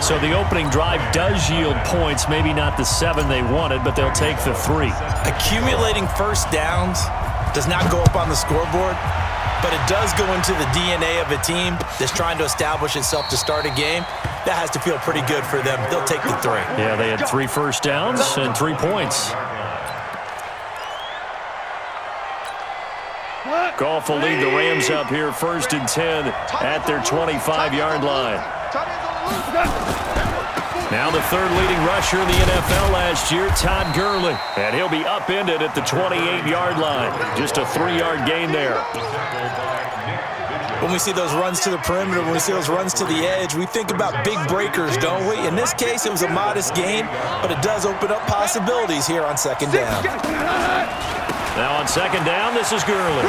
So the opening drive does yield points, maybe not the 7 they wanted, but they'll take the 3. Accumulating first downs does not go up on the scoreboard, but it does go into the DNA of a team that's trying to establish itself to start a game. That has to feel pretty good for them. They'll take the 3. Yeah, they had 3 first downs and 3 points. Goff will lead the Rams up here 1st and 10 at their 25-yard line. Now the 3rd leading rusher in the NFL last year, Todd Gurley. And he'll be upended at the 28-yard line. Just a 3-yard gain there. When we see those runs to the perimeter, when we see those runs to the edge, we think about big breakers, don't we? In this case, it was a modest gain, but it does open up possibilities here on 2nd down. Now on 2nd down, this is Gurley.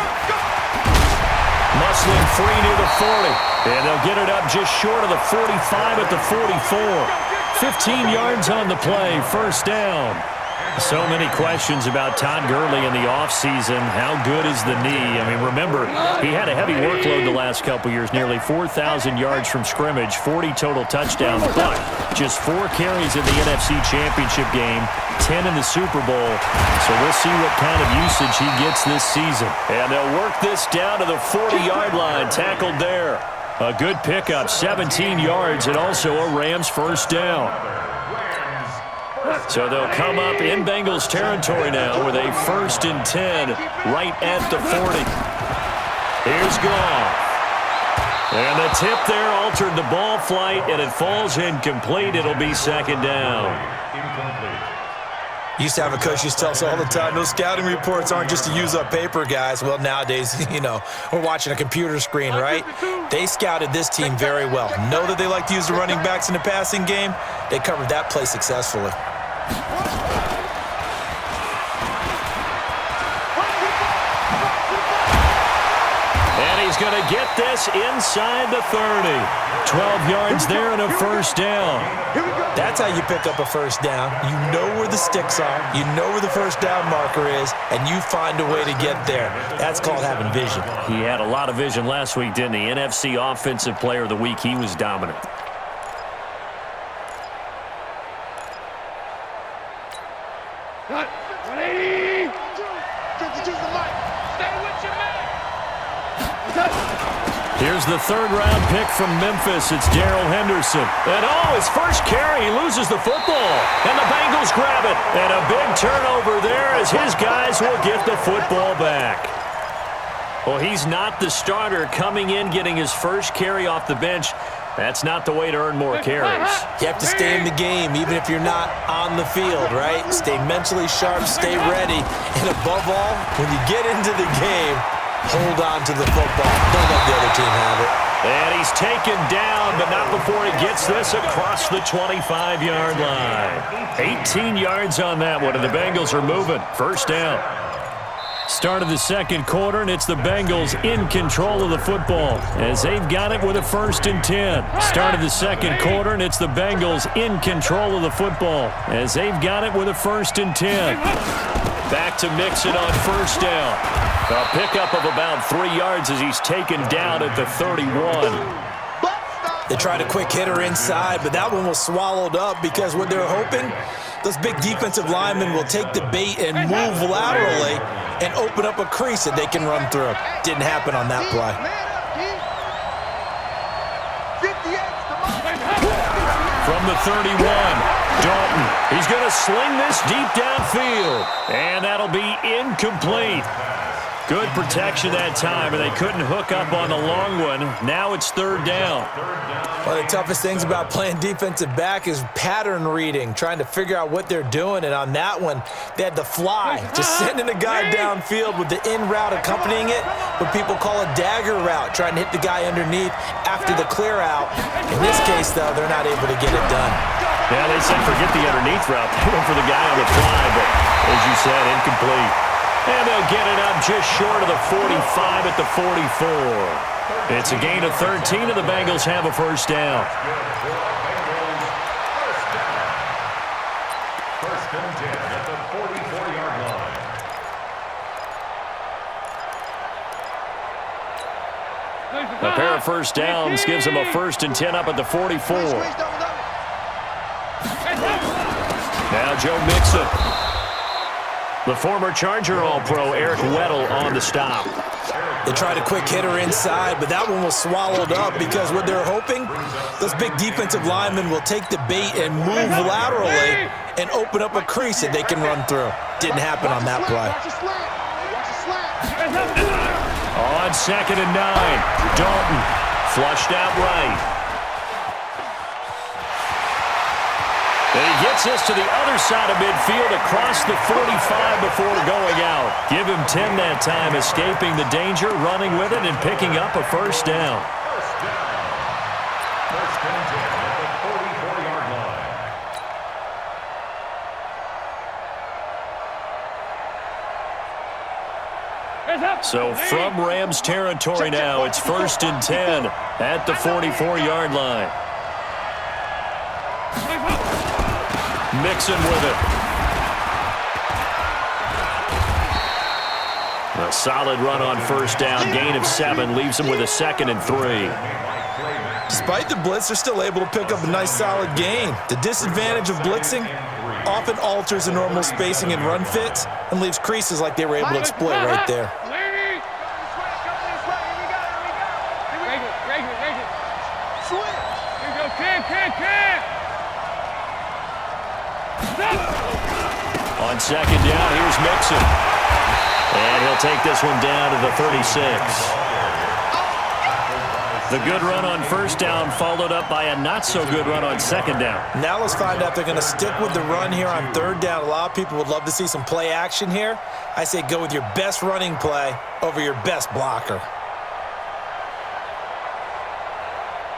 Muscling free near the 40. And they'll get it up just short of the 45 at the 44. 15 yards on the play, 1st down. So many questions about Todd Gurley in the offseason. How good is the knee? I mean, remember, he had a heavy workload the last couple years, nearly 4,000 yards from scrimmage, 40 total touchdowns, but just 4 carries in the NFC Championship game, 10 in the Super Bowl. So we'll see what kind of usage he gets this season. And they'll work this down to the 40-yard line, tackled there. A good pickup, 17 yards, and also a Rams 1st down. So they'll come up in Bengals territory now with a 1st and 10 right at the 40. Here's Goff. And the tip there altered the ball flight, and it falls incomplete. It'll be 2nd down. Used to have a coach used to tell us all the time, those scouting reports aren't just to use up paper, guys. Well, nowadays, we're watching a computer screen, right? They scouted this team very well. Know that they like to use the running backs in the passing game. They covered that play successfully. And he's going to get this inside the 30. 12 yards there and a 1st down. That's how you pick up a 1st down. You know where the sticks are. You know where the 1st down marker is, and you find a way to get there. That's called having vision. He had a lot of vision last week, didn't he? NFC Offensive Player of the Week. He was dominant. Here's the 3rd-round pick from Memphis. It's Darrell Henderson. And, his first carry, he loses the football. And the Bengals grab it. And a big turnover there as his guys will get the football back. Well, he's not the starter coming in, getting his first carry off the bench. That's not the way to earn more carries. You have to stay in the game, even if you're not on the field, right? Stay mentally sharp, stay ready. And above all, when you get into the game, hold on to the football. Don't let the other team have it. And he's taken down, but not before he gets this across the 25-yard line. 18 yards on that one, and the Bengals are moving. 1st down. Start of the 2nd quarter, and it's the Bengals in control of the football as they've got it with a 1st and 10. Start of the 2nd quarter, and it's the Bengals in control of the football as they've got it with a 1st and 10. Back to Mixon on 1st down. A pickup of about 3 yards as he's taken down at the 31. They tried a quick hitter inside, but that one was swallowed up because what they're hoping, those big defensive linemen will take the bait and move laterally and open up a crease that they can run through. Didn't happen on that play. From the 31, Dalton. He's going to sling this deep downfield, and that'll be incomplete. Good protection that time, and they couldn't hook up on the long one. Now it's 3rd down. One of the toughest things about playing defensive back is pattern reading, trying to figure out what they're doing. And on that one, they had to fly, just sending a guy downfield with the in route accompanying it, what people call a dagger route, trying to hit the guy underneath after the clear out. In this case, though, they're not able to get it done. Yeah, they said forget the underneath route. They went for the guy on the fly, but as you said, incomplete. And they'll get it up just short of the 45 at the 44. It's a gain of 13, and the Bengals have a 1st down. First and 10 at the 44-yard line. A pair of 1st downs gives them a 1st and 10 up at the 44. Now Joe Mixon. The former Charger All-Pro Eric Weddle on the stop. They tried a quick hitter inside, but that one was swallowed up because what they're hoping, those big defensive linemen will take the bait and move laterally and open up a crease that they can run through. Didn't happen on that play. On 2nd and 9, Dalton flushed out right. And he gets this to the other side of midfield across the 45 before going out. Give him 10 that time, escaping the danger, running with it, and picking up a first down. First and 10 at the 44-yard line. So from Rams territory now, it's 1st and 10 at the 44-yard line. Mixon with it. A solid run on first down. Gain of 7 leaves him with a 2nd and 3. Despite the blitz, they're still able to pick up a nice solid gain. The disadvantage of blitzing often alters the normal spacing and run fits and leaves creases like they were able to exploit right there. On 2nd down, here's Mixon. And he'll take this one down to the 36. The good run on first down followed up by a not-so-good run on 2nd down. Now let's find out if they're going to stick with the run here on 3rd down. A lot of people would love to see some play action here. I say go with your best running play over your best blocker.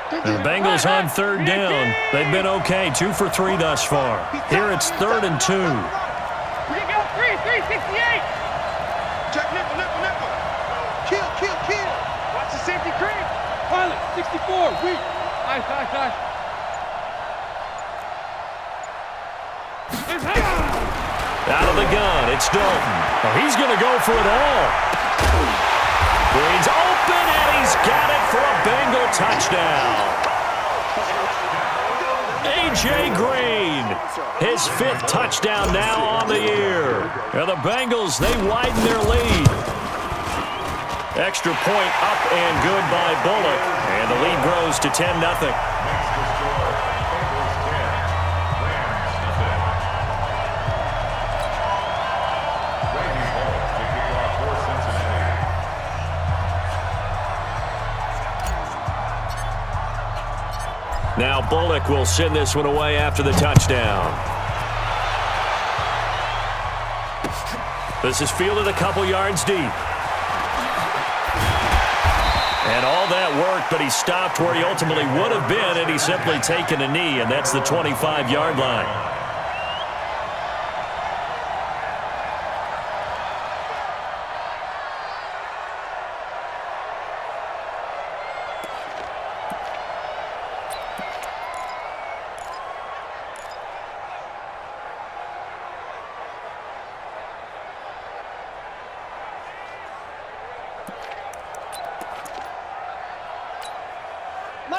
The Bengals on 3rd down. They've been okay, 2 for 3 thus far. Here it's 3rd and 2. We go 368. Check nickel. Kill. Watch the safety creep. Pilot, 64. Weak. Nice. Out of the gun, it's Dalton. Oh, he's going to go for it all. Green's open, and he's got it for a Bengal touchdown. A.J. Green, his 5th touchdown now on the year. And the Bengals, they widen their lead. Extra point up and good by Bullock. And the lead grows to 10-0. Next to score, Bengals 10, Rams nothing. Randy Moss to kick off for Cincinnati. Now Bullock will send this one away after the touchdown. This is fielded a couple yards deep. And all that worked, but he stopped where he ultimately would have been, and he's simply taken a knee, and that's the 25-yard line.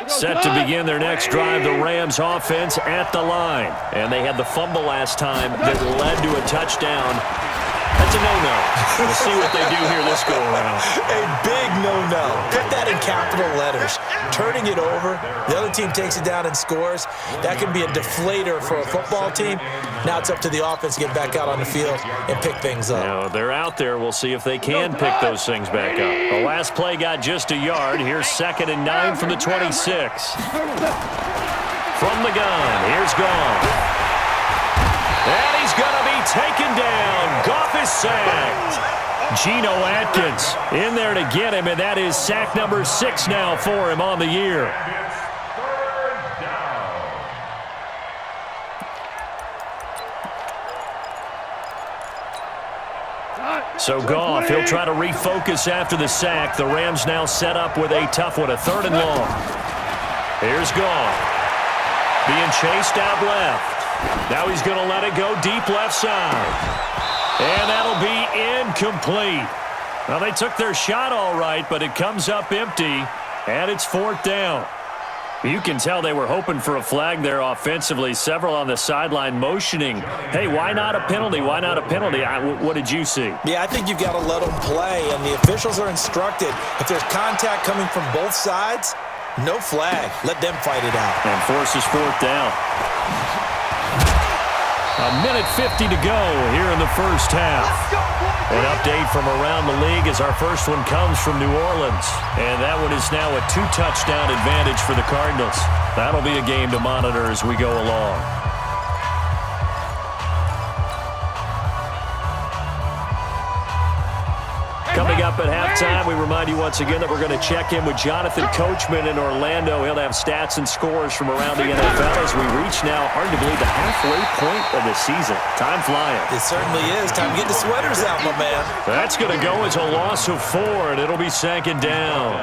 Set to begin their next drive, the Rams offense at the line. And they had the fumble last time that led to a touchdown. That's a no-no. We'll see what they do here this go-around. A big no-no. Put that in capital letters. Turning it over, the other team takes it down and scores. That can be a deflator for a football team. Now it's up to the offense to get back out on the field and pick things up. Now, they're out there. We'll see if they can pick those things back up. The last play got just a yard. Here's 2nd and 9 from the 26. From the gun, here's Goff. And he's going to be taken down. Goff is sacked. Geno Atkins in there to get him, and that is sack number 6 now for him on the year. And it's 3rd down. So Goff, he'll try to refocus after the sack. The Rams now set up with a tough one, a 3rd and long. Here's Goff. Being chased out left. Now he's going to let it go deep left side. And that'll be incomplete. Well, they took their shot all right, but it comes up empty, and it's 4th down. You can tell they were hoping for a flag there offensively. Several on the sideline motioning, hey, why not a penalty? Why not a penalty? What did you see? Yeah, I think you've got to let them play, and the officials are instructed. If there's contact coming from both sides, no flag. Let them fight it out. And forces fourth down. A minute 50 to go here in the first half. An update from around the league as our first one comes from New Orleans. And that one is now a 2-touchdown advantage for the Cardinals. That'll be a game to monitor as we go along. Coming up at halftime, we remind you once again that we're going to check in with Jonathan Coachman in Orlando. He'll have stats and scores from around the NFL as we reach now, hard to believe, the halfway point of the season. Time flying. It certainly is. Time to get the sweaters out, my man. That's going to go as a loss of 4, and it'll be second down.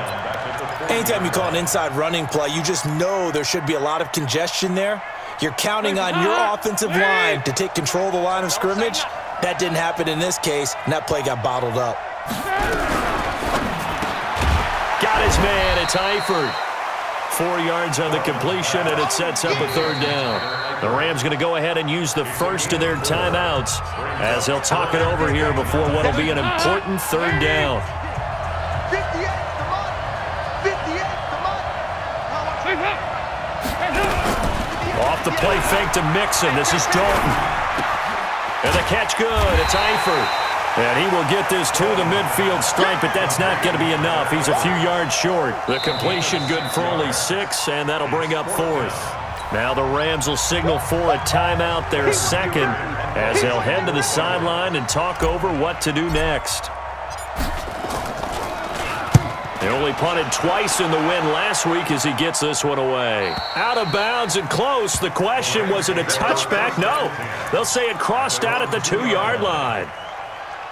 Anytime you call an inside running play, you just know there should be a lot of congestion there. You're counting on your offensive line to take control of the line of scrimmage. That didn't happen in this case, and that play got bottled up. Got his man. It's Eifert. 4 yards on the completion, and it sets up a third down. The Rams going to go ahead and use the first of their timeouts as they'll talk it over here before what will be an important third down. 58, come on. 58, come on. Off the play fake to Mixon. This is Dalton. And the catch good. It's Eifert. And he will get this to the midfield stripe, but that's not going to be enough. He's a few yards short. The completion good for only 6, and that'll bring up fourth. Now the Rams will signal for a timeout, their second, as they'll head to the sideline and talk over what to do next. They only punted twice in the win last week as he gets this one away. Out of bounds and close. The question, was it a touchback? No. They'll say it crossed out at the 2-yard line.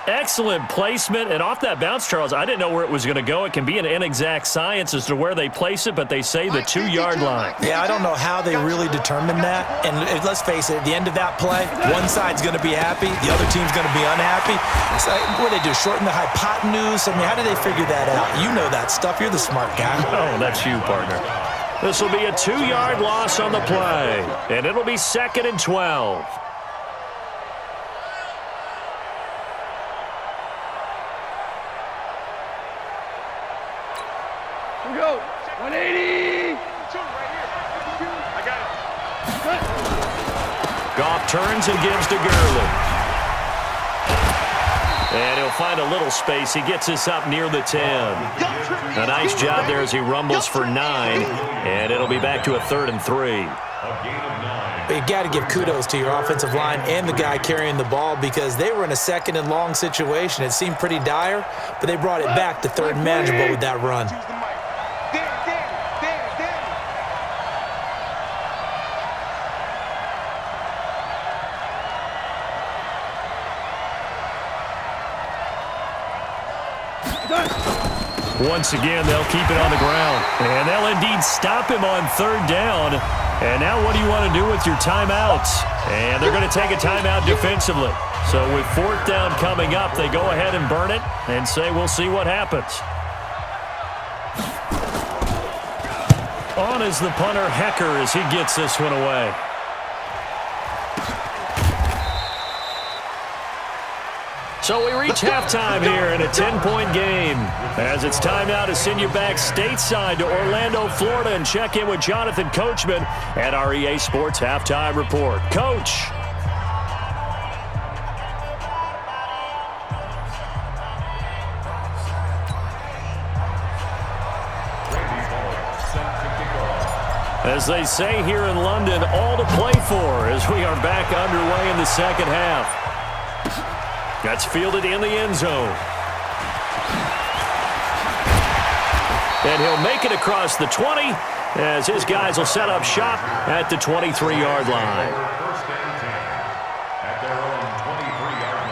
Excellent placement, and off that bounce, Charles, I didn't know where it was going to go. It can be an inexact science as to where they place it, but they say the 2-yard line. Yeah, I don't know how they really determined that. And let's face it, at the end of that play, one side's going to be happy, the other team's going to be unhappy. It's like, what do they do, shorten the hypotenuse? I mean, how do they figure that out? You know that stuff. You're the smart guy. Oh, that's you, partner. This will be a 2-yard loss on the play, and it'll be 2nd and 12. Here we go. 180. I got it. Goff turns and gives to Gurley. And he'll find a little space. He gets this up near the 10. A nice job there as he rumbles for 9. And it'll be back to a 3rd and 3. But you got to give kudos to your offensive line and the guy carrying the ball because they were in a 2nd and long situation. It seemed pretty dire, but they brought it back to 3rd and manageable with that run. Once again, they'll keep it on the ground. And they'll indeed stop him on 3rd down. And now what do you want to do with your timeouts? And they're going to take a timeout defensively. So with 4th down coming up, they go ahead and burn it and say we'll see what happens. On is the punter, Hecker, as he gets this one away. So we reach halftime here in a 10-point game. As it's time now to send you back stateside to Orlando, Florida, and check in with Jonathan Coachman at our EA Sports Halftime Report. Coach. As they say here in London, all to play for as we are back underway in the second half. That's fielded in the end zone. And he'll make it across the 20 as his guys will set up shop at the 23-yard line. First and 10 at their own 23-yard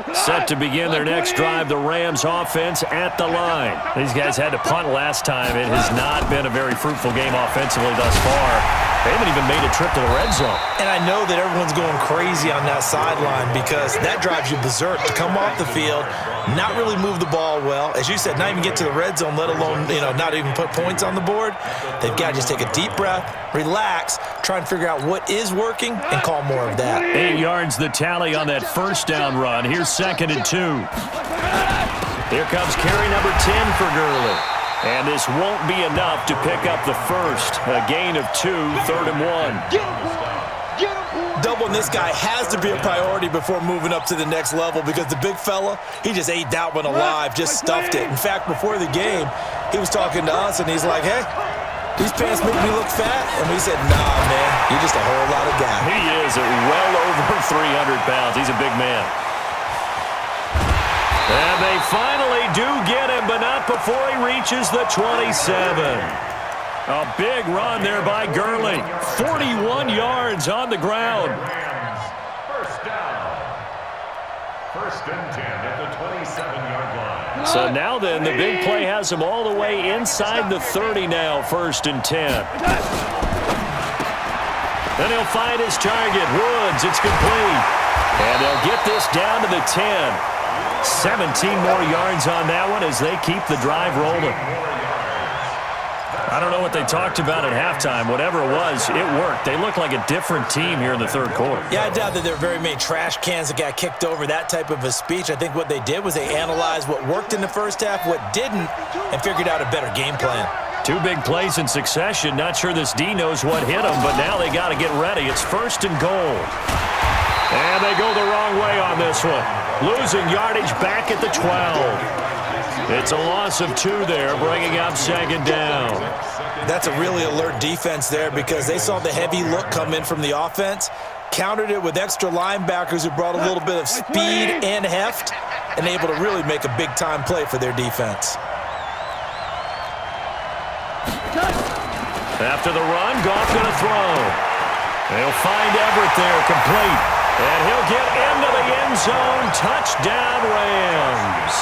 line. Set to begin their next drive, the Rams offense at the line. These guys had to punt last time. It has not been a very fruitful game offensively thus far. They haven't even made a trip to the red zone. And I know that everyone's going crazy on that sideline because that drives you berserk to come off the field, not really move the ball well. As you said, not even get to the red zone, let alone, not even put points on the board. They've got to just take a deep breath, relax, try and figure out what is working, and call more of that. 8 yards the tally on that first down run. Here's 2nd and 2. Here comes carry number 10 for Gurley. And this won't be enough to pick up the first. A gain of 2, 3rd and 1. Doubling this guy has to be a priority before moving up to the next level because the big fella, he just ate that one alive, just stuffed it. In fact, before the game, he was talking to us, and he's like, hey, these pants make me look fat. And we said, nah, man, you're just a whole lot of guy. He is well over 300 pounds. He's a big man. And they finally do get him, but not before he reaches the 27. A big run there by Gurley. 41 yards on the ground. First down. 1st and 10 at the 27-yard line. So now then, the big play has him all the way inside the 30 now, 1st and 10. Then he'll find his target, Woods. It's complete. And they'll get this down to the 10. 17 more yards on that one as they keep the drive rolling. I don't know what they talked about at halftime. Whatever it was, it worked. They look like a different team here in the 3rd quarter. Yeah, I doubt that there are very many trash cans that got kicked over, that type of a speech. I think what they did was they analyzed what worked in the first half, what didn't, and figured out a better game plan. 2 big plays in succession. Not sure this D knows what hit them, but now they got to get ready. It's 1st and goal. And they go the wrong way on this one. Losing yardage back at the 12. It's a loss of 2 there, bringing up 2nd down. That's a really alert defense there because they saw the heavy look come in from the offense, countered it with extra linebackers who brought a little bit of speed and heft, and able to really make a big-time play for their defense. After the run, Goff going to throw. They'll find Everett there, complete. And he'll get into the end zone. Touchdown, Rams.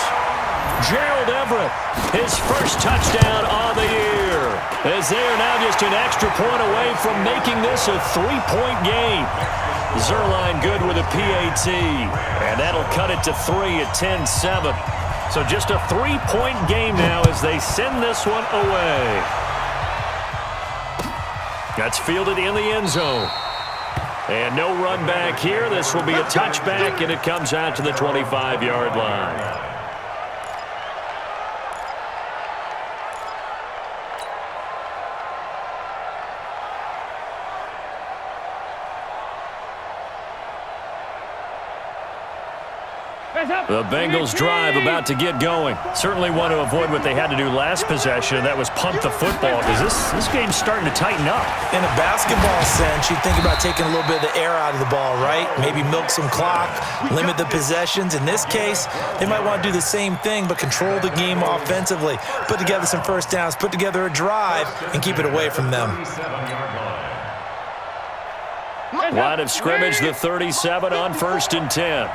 Gerald Everett, his first touchdown on the year. As they are now just an extra point away from making this a 3-point game. Zerline good with a PAT. And that'll cut it to 3 at 10-7. So just a 3-point game now as they send this one away. That's fielded in the end zone. And no run back here. This will be a touchback, and it comes out to the 25-yard line. The Bengals drive about to get going. Certainly want to avoid what they had to do last possession. That was punt the football because this game's starting to tighten up. In a basketball sense, you think about taking a little bit of the air out of the ball, right? Maybe milk some clock, limit the possessions. In this case, they might want to do the same thing but control the game offensively. Put together some first downs, put together a drive, and keep it away from them. Line of scrimmage, the 37 on 1st and 10.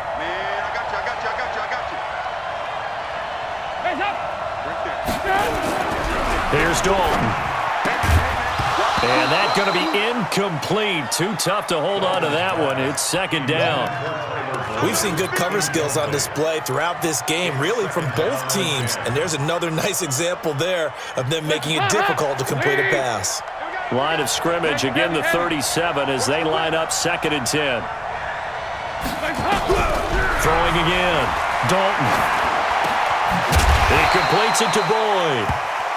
Here's Dalton. And that's going to be incomplete. Too tough to hold on to that one. It's 2nd down. We've seen good cover skills on display throughout this game, really from both teams. And there's another nice example there of them making it difficult to complete a pass. Line of scrimmage, again the 37 as they line up 2nd and 10. Throwing again. Dalton. He completes it to Boyd.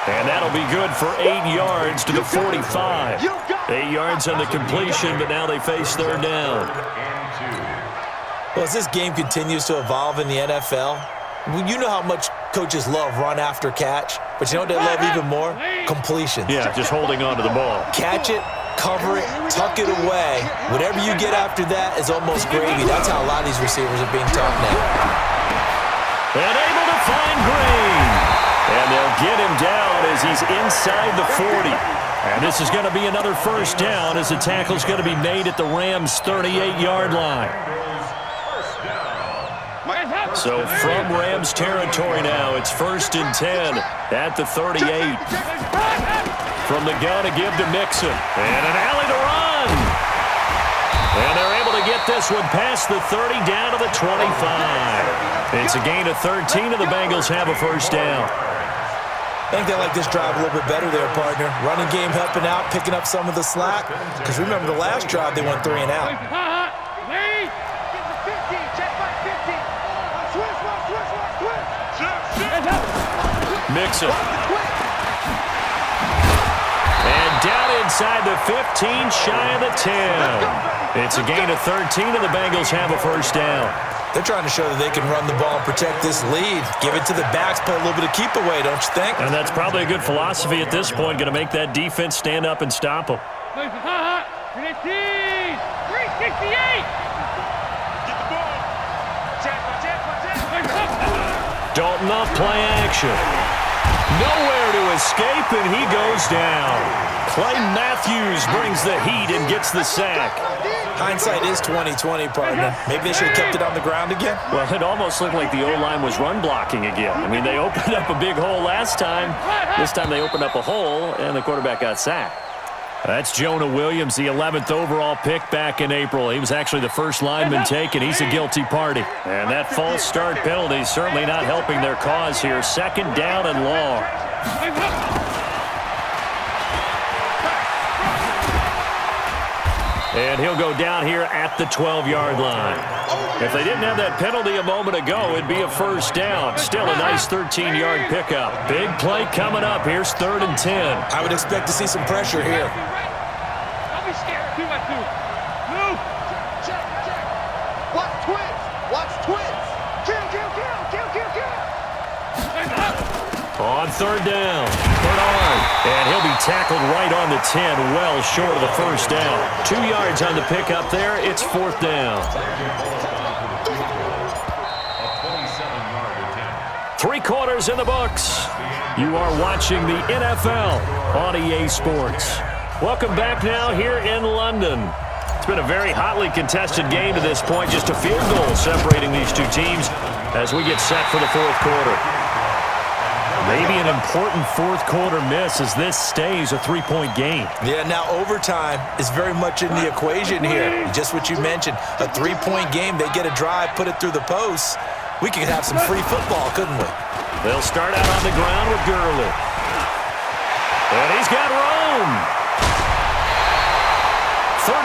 And that'll be good for 8 yards to the 45. 8 yards on the completion, but now they face 3rd down. Well, as this game continues to evolve in the NFL, you know how much coaches love run after catch, but you know what they love even more? Completions. Yeah, just holding on to the ball. Catch it, cover it, tuck it away. Whatever you get after that is almost gravy. That's how a lot of these receivers are being taught now. And able to find Green. And they'll get him down as he's inside the 40. And this is going to be another first down as the tackle's going to be made at the Rams' 38-yard line. So from Rams territory now, it's 1st and 10 at the 38. From the gun to give to Mixon. And an alley to run. And they're able to get this one past the 30 down to the 25. It's a gain of 13, and the Bengals have a first down. I think they like this drive a little bit better there, partner. Running game helping out, picking up some of the slack. Because remember the last drive, they went 3 and out. Mixon. And down inside the 15, shy of the 10. It's a gain of 13, and the Bengals have a first down. They're trying to show that they can run the ball and protect this lead. Give it to the backs, play a little bit of keep away, don't you think? And that's probably a good philosophy at this point, going to make that defense stand up and stop them. 368. Dalton off play action. Nowhere to escape, and he goes down. Clay Matthews brings the heat and gets the sack. Hindsight is 20/20, partner. Maybe they should have kept it on the ground again. Well, it almost looked like the O-line was run blocking again. I mean, they opened up a big hole last time. This time they opened up a hole, and the quarterback got sacked. That's Jonah Williams, the 11th overall pick back in April. He was actually the first lineman taken. He's a guilty party. And that false start penalty is certainly not helping their cause here. Second down and long. And he'll go down here at the 12-yard line. If they didn't have that penalty a moment ago, it'd be a first down. Still a nice 13-yard pickup. Big play coming up. Here's 3rd and 10. I would expect to see some pressure here. Don't be scared. 2-by-2. Move. Check. Watch twins. Kill. On 3rd down, Bernard. And he'll be tackled right on the 10, well short of the first down. 2 yards on the pickup there. It's 4th down. 3 quarters in the books. You are watching the NFL on EA Sports. Welcome back now here in London. It's been a very hotly contested game to this point. Just a field goal separating these two teams as we get set for the 4th quarter. Maybe an important 4th quarter miss as this stays a 3-point game. Yeah, now overtime is very much in the equation here. Just what you mentioned, a 3-point game. They get a drive, put it through the posts. We could have some free football, couldn't we? They'll start out on the ground with Gurley. And he's got room. 34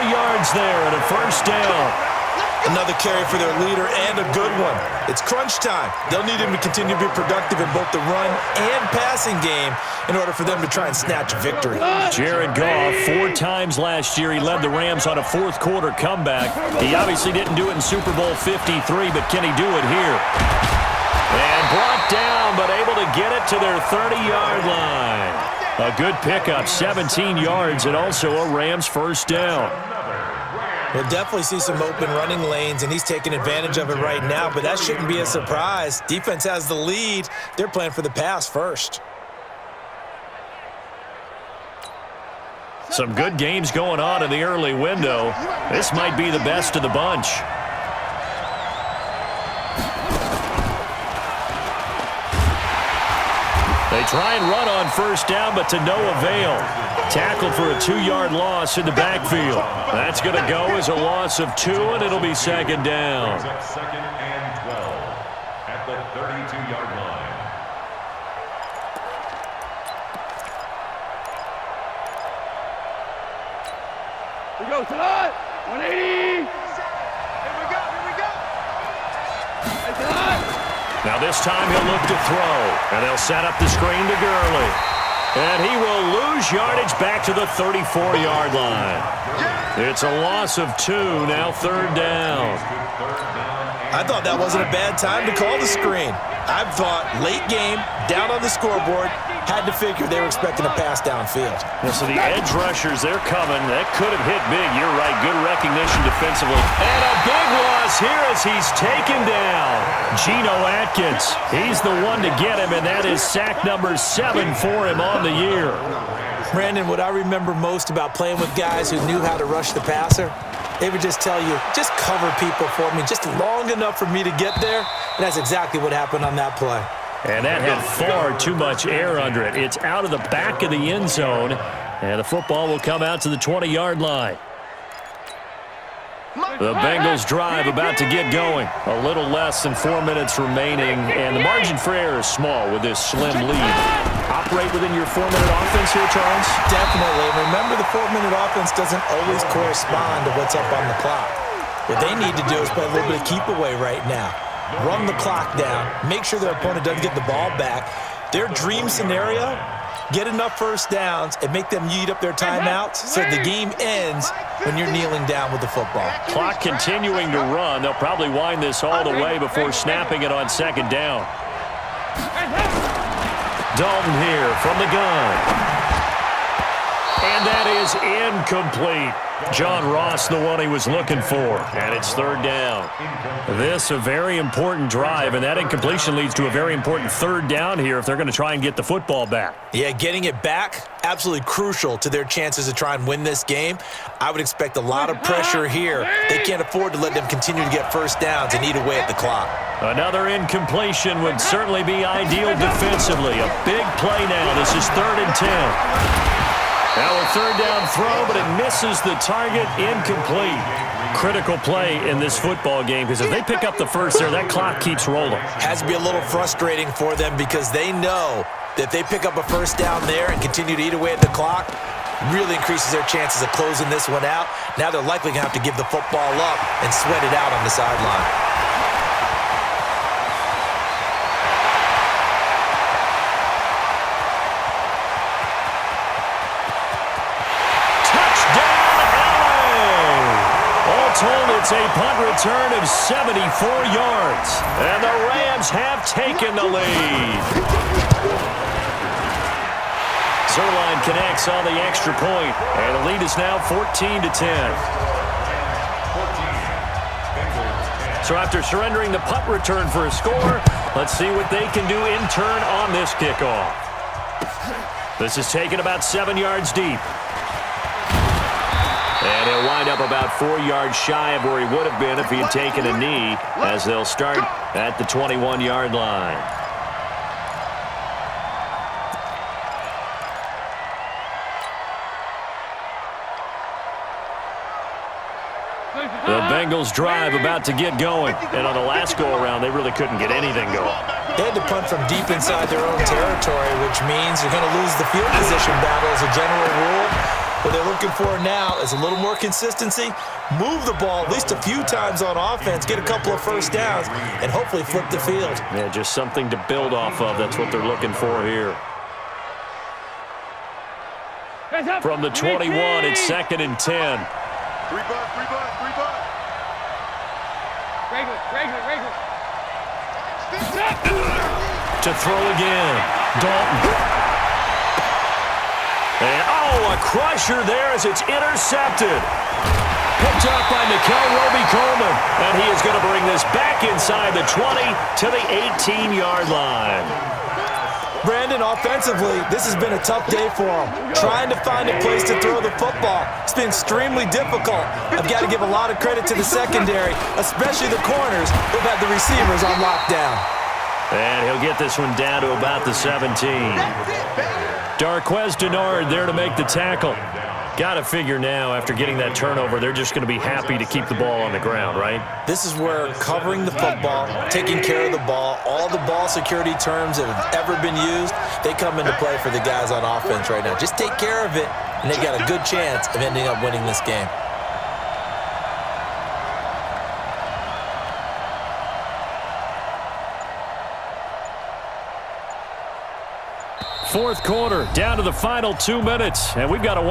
yards there and a first down. Another carry for their leader and a good one. It's crunch time. They'll need him to continue to be productive in both the run and passing game in order for them to try and snatch a victory. Jared Goff, 4 times last year, he led the Rams on a 4th quarter comeback. He obviously didn't do it in Super Bowl 53, but can he do it here? And brought down, but able to get it to their 30-yard line. A good pickup, 17 yards, and also a Rams first down. We'll definitely see some open running lanes, and he's taking advantage of it right now, but that shouldn't be a surprise. Defense has the lead. They're playing for the pass first. Some good games going on in the early window. This might be the best of the bunch. They try and run on first down, but to no avail. Tackled for a 2-yard loss in the backfield. That's going to go as a loss of 2, and it'll be 2nd down. 2nd and 12 at the 32-yard line. Here we go, tonight. 180. Here we go. Hey, tonight. Now this time he'll look to throw, and they'll set up the screen to Gurley. And he will lose yardage back to the 34-yard line. It's a loss of 2, now 3rd down. I thought that wasn't a bad time to call the screen. I thought late game, down on the scoreboard, had to figure they were expecting a pass downfield. Well, so the edge rushers, they're coming. That could have hit big. You're right. Good recognition defensively. And a big loss here as he's taken down. Geno Atkins, he's the one to get him, and that is sack number 7 for him on the year. Brandon, what I remember most about playing with guys who knew how to rush the passer, they would just tell you, just cover people for me, just long enough for me to get there, and that's exactly what happened on that play. And that had far too much air under it. It's out of the back of the end zone, and the football will come out to the 20-yard line. The Bengals drive about to get going. A little less than 4 minutes remaining, and the margin for error is small with this slim lead. Operate within your 4-minute offense here, Charles? Definitely. And remember, the 4-minute offense doesn't always correspond to what's up on the clock. What they need to do is play a little bit of keep away right now. Run the clock down. Make sure their opponent doesn't get the ball back. Their dream scenario, get enough first downs and make them eat up their timeouts so the game ends when you're kneeling down with the football. Clock continuing to run. They'll probably wind this all the way before snapping it on second down. Dalton here from the gun. And that is incomplete. John Ross, the one he was looking for. And it's third down. This a very important drive, and that incompletion leads to a very important third down here if they're going to try and get the football back. Yeah, getting it back, absolutely crucial to their chances to try and win this game. I would expect a lot of pressure here. They can't afford to let them continue to get first downs and eat away at the clock. Another incompletion would certainly be ideal defensively. A big play now. This is 3rd and 10. Now a third down throw, but it misses the target, incomplete. Critical play in this football game because if they pick up the first there, that clock keeps rolling. Has to be a little frustrating for them because they know that if they pick up a first down there and continue to eat away at the clock, really increases their chances of closing this one out. Now they're likely going to have to give the football up and sweat it out on the sideline. It's a punt return of 74 yards. And the Rams have taken the lead. Zerline connects on the extra point, and the lead is now 14-10. So after surrendering the punt return for a score, let's see what they can do in turn on this kickoff. This is taken about 7 yards deep. And he'll wind up about 4 yards shy of where he would have been if he had taken a knee, as they'll start at the 21-yard line. The Bengals drive about to get going. And on the last go-around, they really couldn't get anything going. They had to punt from deep inside their own territory, which means they're going to lose the field position battle as a general rule. What they're looking for now is a little more consistency, move the ball at least a few times on offense, get a couple of first downs, and hopefully flip the field. Yeah, just something to build off of. That's what they're looking for here. From the 21, it's 2nd and 10. Rebuck. Regular. To throw again. Dalton. And, a crusher there as it's intercepted. Picked up by Nickel Roby-Coleman. And he is going to bring this back inside the 20 to the 18-yard line. Brandon, offensively, this has been a tough day for him. Trying to find a place to throw the football. It's been extremely difficult. I've got to give a lot of credit to the secondary, especially the corners who've had the receivers on lockdown. And he'll get this one down to about the 17. Darquez Denard there to make the tackle. Got to figure now, after getting that turnover, they're just going to be happy to keep the ball on the ground, right? This is where covering the football, taking care of the ball, all the ball security terms that have ever been used, they come into play for the guys on offense right now. Just take care of it, and they've got a good chance of ending up winning this game. Fourth quarter, down to the final 2 minutes, and we've got a